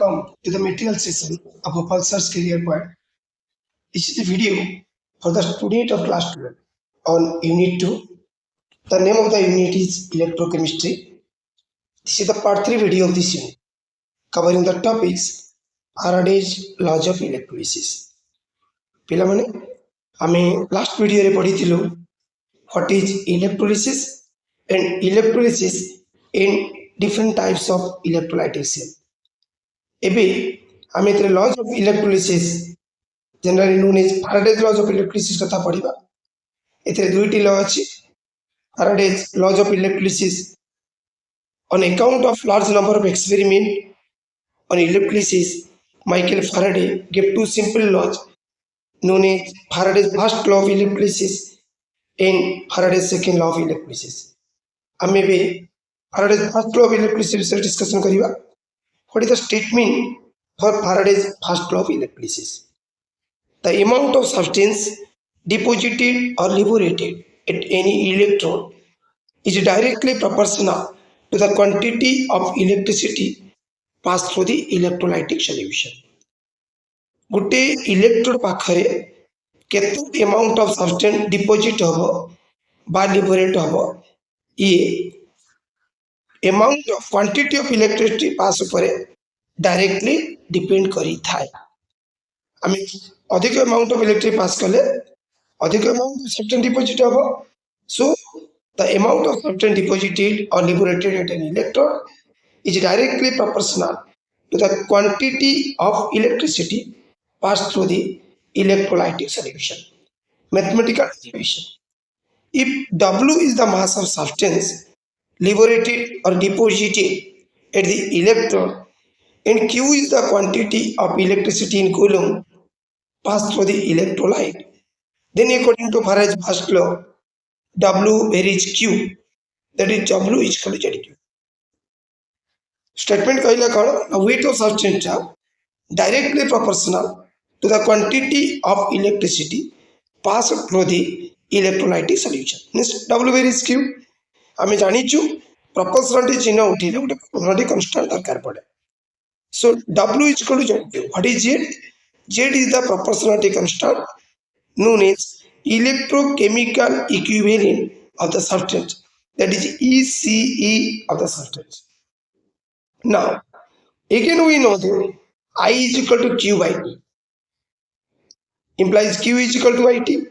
welcome to the material session of a Pulsar's career point. This is a video for the student of class 12 on Unit 2. The name of the unit is Electrochemistry. This is the part 3 video of this unit covering the topics Faraday's laws of electrolysis. पिलामाने आमे last video रे पढ़िथिलु what is electrolysis and electrolysis in different types of electrolytic cell. एबे आमे एतरे laws of electrolysis generally known as Faraday's laws of electrolysis कथा पढ़िबा. एतरे दुईटी law अछि. Faraday's laws of electrolysis on account of large number of experiment on electrolysis, Michael Faraday gave two simple laws known as Faraday's first law of electrolysis and Faraday's second law of electrolysis. आमे बे Faraday's first law of electrolysis विषय discussion करिबा. What is the statement for Faraday's first law of electrolysis? The amount of substance deposited or liberated at any electrode is directly proportional to the quantity of electricity passed through the electrolytic solution. गोटे electrode पाखरे केते amount of substance deposit हबो बा liberate हबो ये amount of quantity of electricity pass ऊपर directly depend करी थाए. आमी अधिक अमाउंट ऑफ इलेक्ट्रिसिटी पास कले अधिक अमाउंट ऑफ सब्सटेंस डिपॉजिट हबो. So the amount of substance deposited or liberated at an electrode is directly proportional to the quantity of electricity passed through the electrolytic solution. Mathematical derivation. If W is the mass of substance liberated or deposited at the electrode and Q is the quantity of electricity in coulomb passed through the electrolyte, then according to Faraday's first law, W varies Q, that is W is equal to ZQ. Statement कहला कौन? The weight of substance are directly proportional to the quantity of electricity passed through the electrolytic solution. Means W varies Q. आमे जानी छु proportionality चिन्ह उठिले गोटे proportionality constant दरकार पड़े. So W is equal to Z. What is Z? Z is the proportionality constant known as electrochemical equivalent of the substance, that is ECE of the substance. Now, again we know that I is equal to Q by T implies Q is equal to IT.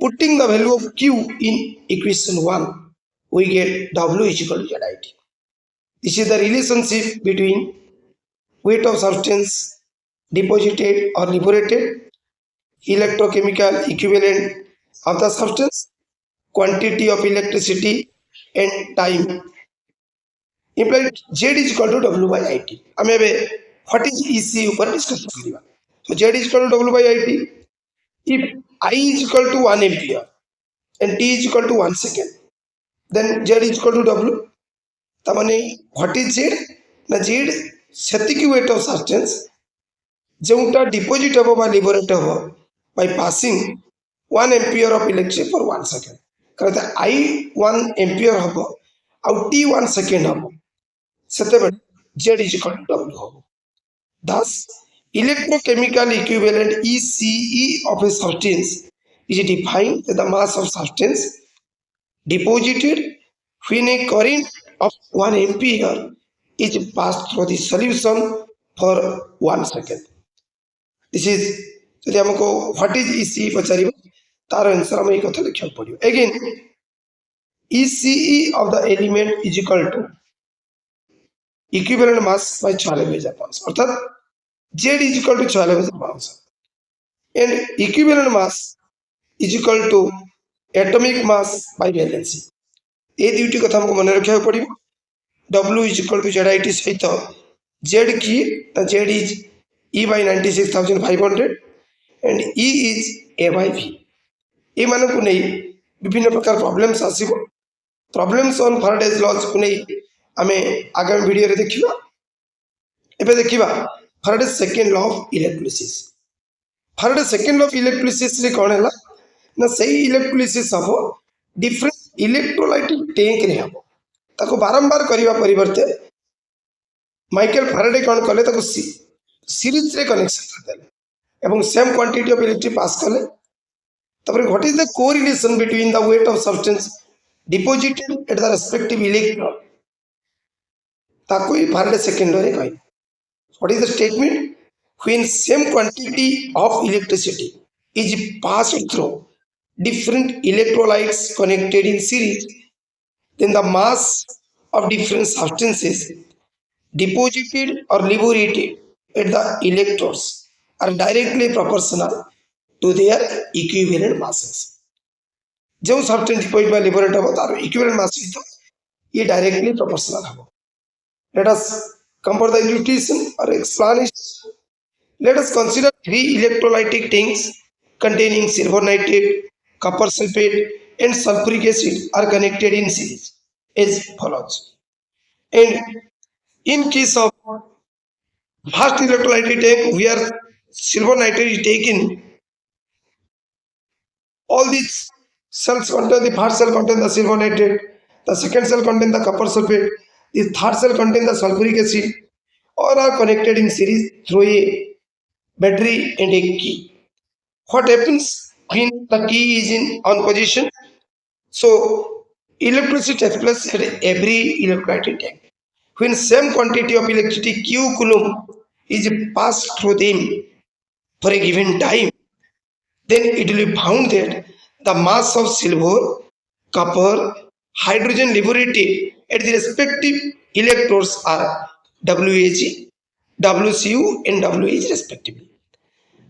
Putting the value of Q in equation 1, we get W is equal to ZIT. This is the relationship between weight of substance deposited or liberated, electrochemical equivalent of the substance, quantity of electricity and time. Implied Z is equal to W by IT. आमे बे what is EC ऊपर discuss करिबा. So Z is equal to W by IT. If I is equal to 1 ampere and T is equal to 1 second, then Z is equal to W. तमाने what is Z? ना Z सेतिकी weight of substance जोंटा deposit हबो बा liberate हबो by passing 1 ampere of electricity for 1 second. करते I 1 ampere हबो और T 1 second हबो. सेतेबेले Z is equal to W हबो. Thus, electrochemical equivalent ECE of a substance is defined as the mass of substance deposited when a current of 1 ampere is passed through the solution for 1 second. This is यदि हमको what is ECE पचारिबो तार answer हम एक कथा लिखियो पड़ियो. Again, ECE of the element is equal to equivalent mass by 46 pounds. अर्थात Z is equal to 46 pounds and equivalent mass is equal to atomic mass by valency. ये दुईटी कथा हमको मन रखिया पड़िबो. W is equal to ZIT सहित Z की Z is E by 96,500 and E is A by V. ये माने को नहीं विभिन्न प्रकार प्रॉब्लम्स आसीबो. प्रॉब्लम्स ऑन Faraday's laws को नहीं आमे आगामी वीडियो रे देखिबा. एबे देखिबा Faraday's second law of electrolysis. Faraday's second law of electrolysis रे कोन हैला ना सही इलेक्ट्रोलिसिस हबो डिफरेंट इलेक्ट्रोलाइटिक टैंक रे हबो. ताको बारंबार करिवा परिवर्ते माइकल फाराडे कौन कले सीरीज रे कनेक्शन करदेले एवं सेम क्वांटिटी ऑफ इलेक्ट्रिक पास कले तापर what is the correlation between the weight of substance deposited at the respective electron ताको ही फाराडे सेकंड रे कहि what is the statement when same quantity of electricity is passed through different electrolytes connected in series, then the mass of different substances deposited or liberated at the electrodes are directly proportional to their equivalent masses. जो substance deposit by liberate हो तार equivalent mass तो ये directly proportional हो. Let us come for the illustration or explanation. Let us consider three electrolytic tanks containing silver nitrate, copper sulfate, and sulfuric acid are connected in series as follows. And in case of first electrolytic tank, where silver nitrate is taken, all these cells contain the first cell contain the silver nitrate, the second cell contain the copper sulfate, the third cell contain the sulfuric acid, all are connected in series through a battery and a key. What happens when the key is in on position? So electricity takes place at every electrolytic tank. When same quantity of electricity Q coulomb is passed through them for a given time, then it will be found that the mass of silver, copper, hydrogen liberated at the respective electrodes are WAG, WCU and WH respectively.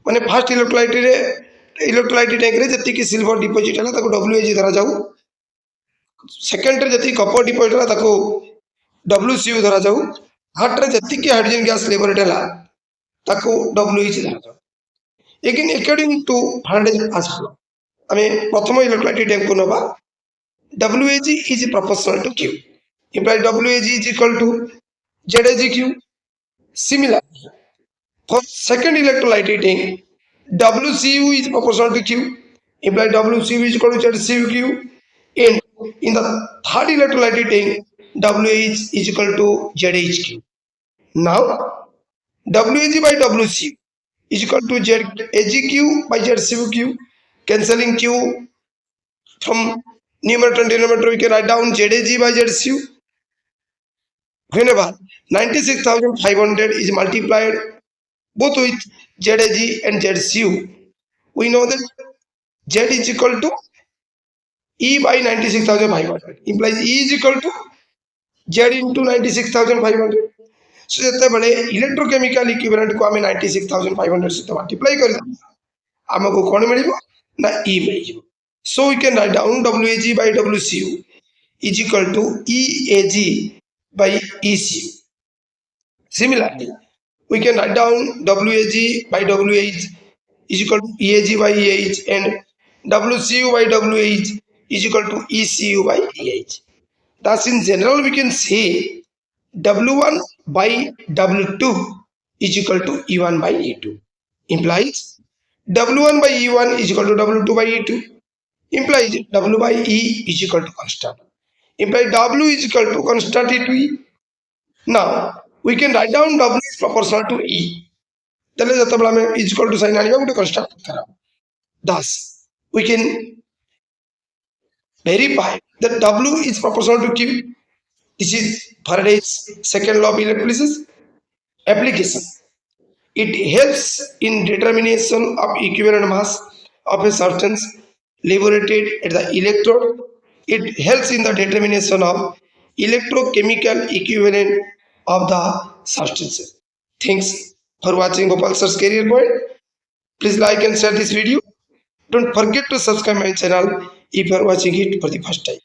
माने fast electrolyte tank रे जति की silver deposit हला ताको डब्ल्यूएजी धरा जाऊ second रे जति कॉपर डिपोजिट हला ताको डब्ल्यूसीयू धरा जाऊ थर्ड रे जति की हाइड्रोजन गैस लिबरेट हला ताको डब्ल्यूएच धरा जाऊ again according to Faraday's first law हमें प्रथम इलेक्ट्रोलाइट टैंक को नबा WAG is proportional to Q implies WAG is equal to ZAGQ similarly for second electrolytic tank, WCU is proportional to Q, implies WCU is equal to ZCUQ, and in the third electrolytic tank, WH is equal to ZHQ. Now, WAG by WCU is equal to ZAGQ by ZCUQ, cancelling Q from numerator and denominator, we can write down ZAG by ZCU. Whenever 96,500 is multiplied both with ZAG and ZCU, we know that Z is equal to E by 96,500 implies E is equal to Z into 96,500. So जते बड़े electrochemical equivalent को हमें 96,500 से तो multiply कर देना हमको कौन मिलिबो ना E मिलिबो. So we can write down WAG by WCU is equal to EAG by ECU. Similarly, we can write down WAG by WH is equal to EAG by EH and WCU by WH is equal to ECU by EH. Thus, in general, we can say W1 by W2 is equal to E1 by E2. Implies W1 by E1 is equal to W2 by E2. Implies W by E is equal to constant. Implies W is equal to constant to E. Now, we can write down W is proportional to E. Then is equal to sign and construct. Thus, we can verify that W is proportional to Q. This is Faraday's second law of electrolysis application. It helps in determination of equivalent mass of a substance liberated at the electrode. It helps in the determination of electrochemical equivalent of the substances. Thanks for watching Gopal Sir's Career Point. Please like and share this video. Don't forget to subscribe my channel if you are watching it for the first time.